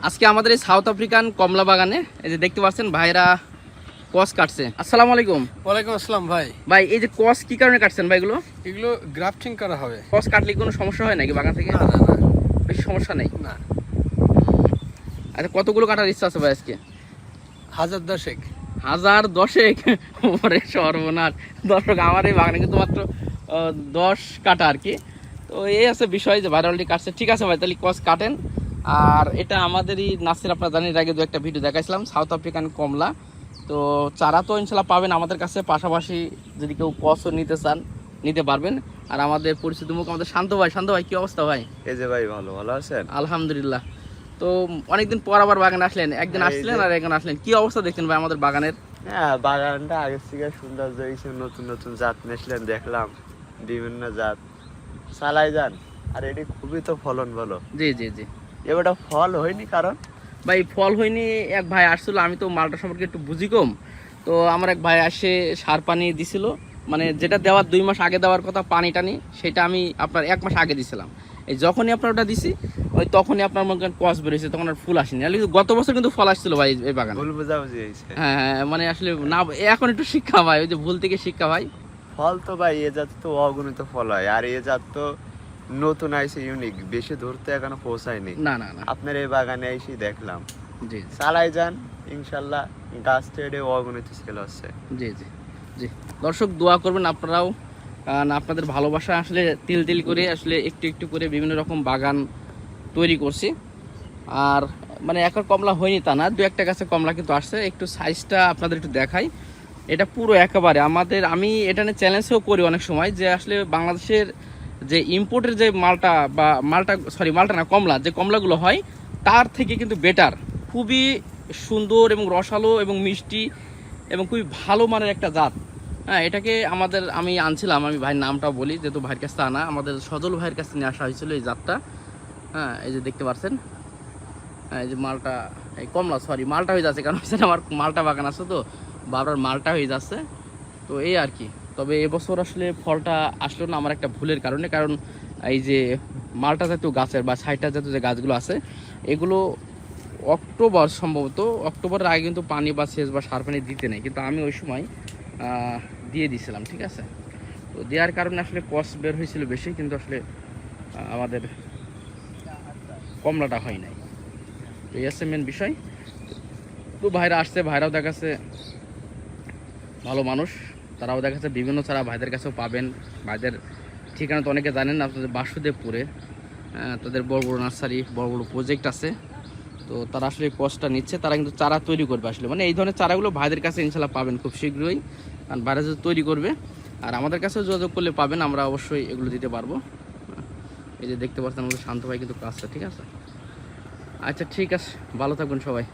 আজকে আমাদের এই সাউথ আফ্রিকান কমলা বাগানে এই যে দেখতে পাচ্ছেন ভাইরা কস কাটছে। আসসালামু আলাইকুম। ওয়ালাইকুম আসসালাম ভাই। ভাই এই যে কস কি কারণে কাটছেন ভাই? এগুলো গ্রাফটিং করা হবে। কস কাটলে কোনো সমস্যা হয় নাকি বাগান থেকে? না না না, বেশি সমস্যা নেই না। আচ্ছা কতগুলো কাটার ইচ্ছা আছে ভাই আজকে? 1010। 1010? ওরে সর্বনাশ। দর্শক আমার এই বাগানে কিন্তু মাত্র 10 কাটা আর কি। তো এই আছে বিষয় যে ভাইরালটি কাটছে। ঠিক আছে ভাই, তাহলে কস কাটেন। আর এটা আমাদেরই নাসির, আপনারা জানেন, এর আগে দু একটা ভিডিও দেখাইছিলাম সাউথ আফ্রিকান কমলা। তো চারা তো ইনশাল্লাহ পাবেন আমাদের কাছে, পাশাপাশি যদি কেউ কসও নিতে চান নিতে পারবেন। আর আমাদের পরিচিত মুখ আমাদের শান্ত ভাই। শান্ত ভাই কি অবস্থা ভাই? এই যে ভাই, ভালো আছেন? আলহামদুলিল্লাহ। তো অনেকদিন পর আবার বাগানে আসলেন, একদিন আসলেন আর একদিন আসলেন, কি অবস্থা দেখছেন ভাই আমাদের বাগানের? হ্যাঁ, বাগানটা আগের থেকে সৌন্দর্য হয়েছে, নতুন নতুন জাত নিয়েছিলেন দেখলাম, বিভিন্ন জাত চালাই যান। আর এটি খুবই তো ফলন ভালো। জি জি জি। এবারটা ফল হয়নি কারণ ভাই ফল হয়নি, এক ভাই আসছিল, আমি তো মালটা সম্পর্কে একটু বুঝি কম। তো আমার এক ভাই আসে সার পানি দিছিল, মানে যেটা দেওয়ার 2 মাস আগে দেওয়ার কথা পানি টানি, সেটা আমি আপনার 1 মাস আগে দিছিলাম। এই যখনই আপনার ওটা দিছি ওই তখনই আপনার মনে করেন কস বেরোয়েছে, তখন আর ফুল আসেনি। আর গত বছর কিন্তু ফল আসছিল ভাই এই বাগানে। ভুল বোঝাবুঝি হয়েছে। হ্যাঁ হ্যাঁ, মানে আসলে না, এখন একটু শিক্ষা ভাই, ওই যে ভুল থেকে শিক্ষা ভাই। ফল তো ভাই এ জাত তো অগণিত ফল হয়, আর এ জাত তো নতুন আইসে, ইউনিক, বেশি ধরতে এখনো পৌঁছায়নি। না না না, আপনার এই বাগানে এসে দেখলাম। জি চালাই যান, ইনশাল্লাহ গাছ টেডে অগণিত সেল হচ্ছে। জি জি জি। দর্শক দোয়া করবেন আপনারাও, কারণ আপনাদের ভালোবাসা আসলে তিল তিল করে আসলে একটু একটু করে বিভিন্ন রকম বাগান তৈরি করছি। আর মানে একর কমলা হয়নি তা না, 2-1টা গাছে কমলা কিন্তু আসছে। একটু সাইজটা আপনাদের একটু দেখাই। এটা পুরো একেবারে আমাদের, আমি এটা নিয়ে চ্যালেঞ্জও করি অনেক সময় যে আসলে বাংলাদেশের যে ইম্পোর্টের যে মালটা বা মালটা না, কমলা, যে কমলাগুলো হয় তার থেকে কিন্তু বেটার, খুবই সুন্দর এবং রসালো এবং মিষ্টি এবং খুবই ভালো মানের একটা জাত। হ্যাঁ, এটাকে আমি আনছিলাম, আমি ভাইয়ের নামটা বলি যেহেতু ভাইয়ের কাছে আনা, আমাদের সজল ভাইয়ের কাছে নিয়ে আসা হয়েছিল এই জাতটা। হ্যাঁ, এই যে দেখতে পাচ্ছেন, এই যে মালটা, এই কমলা মালটা হয়ে যাচ্ছে, কারণ আমার মালটা বাগান আছে তো বারবার মালটা হয়ে যাচ্ছে। তো এই আর কি। তবে এবছর আসলে ফলটা আসলো না আমার একটা ভুলের কারণে, কারণ এই যে মালটা জাতীয় গাছের বা ছাইটা জাতীয় যে গাছগুলো আছে এগুলো অক্টোবর, সম্ভবত অক্টোবরের আগে কিন্তু পানি বা সেচ বা সার পানি দিতে নেই, কিন্তু আমি ওই সময় দিয়ে দিয়েছিলাম। ঠিক আছে, তো দেওয়ার কারণে আসলে কস বের হয়েছিল বেশি, কিন্তু আসলে আমাদের কমলাটা হয় নাই। তো এই আছে মেন বিষয়। তো ভাইরা আসছে, ভাইরাও দেখাচ্ছে ভালো মানুষ, তারাও দেখাচ্ছে বিভিন্ন ছাড়া ভাইদের কাছেও পাবেন। ভাইদের ঠিকানা তো অনেকে জানেন, আপনাদের বাসুদেবপুরে তাদের বড় বড় নার্সারি, বড় বড় প্রজেক্ট আছে। তো তারা আসলে কষ্টটা নিচ্ছে, তারা কিন্তু চারা তৈরি করবে আসলে, মানে এই ধরনের চারাগুলো ভাইদের কাছে ইনশাল্লাহ পাবেন খুব শীঘ্রই, কারণ ভাইরা যদি তৈরি করবে। আর আমাদের কাছেও যোগাযোগ করলে পাবেন, আমরা অবশ্যই এগুলো দিতে পারবো। এই যে দেখতে পাচ্ছেন আমাদের শান্ত ভাই কিন্তু কাজটা। ঠিক আছে, আচ্ছা ঠিক আছে, ভালো থাকবেন সবাই।